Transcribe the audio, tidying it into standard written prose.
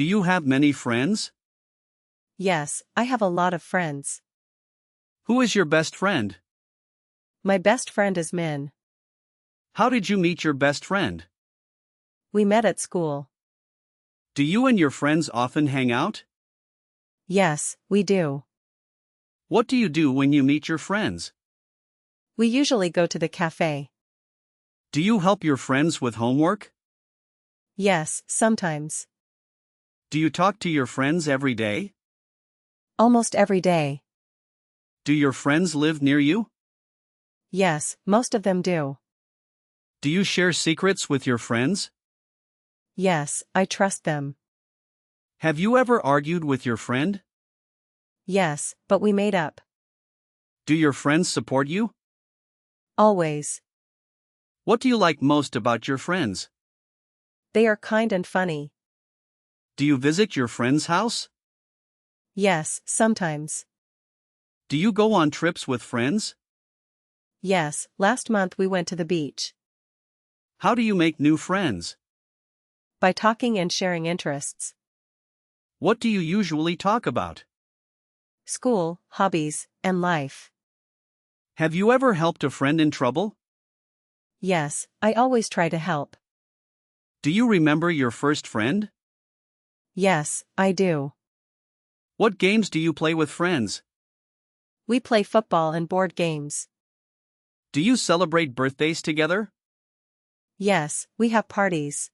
Do you have many friends? Yes, I have a lot of friends. Who is your best friend? My best friend is Min. How did you meet your best friend? We met at school. Do you and your friends often hang out? Yes, we do. What do you do when you meet your friends? We usually go to the cafe. Do you help your friends with homework? Yes, sometimes. Do you talk to your friends every day? Almost every day. Do your friends live near you? Yes, most of them do. Do you share secrets with your friends? Yes, I trust them. Have you ever argued with your friend? Yes, but we made up. Do your friends support you? Always. What do you like most about your friends? They are kind and funny. Do you visit your friend's house? Yes, sometimes. Do you go on trips with friends? Yes, last month we went to the beach. How do you make new friends? By talking and sharing interests. What do you usually talk about? School, hobbies, and life. Have you ever helped a friend in trouble? Yes, I always try to help. Do you remember your first friend? Yes, I do. What games do you play with friends? We play football and board games. Do you celebrate birthdays together? Yes, we have parties.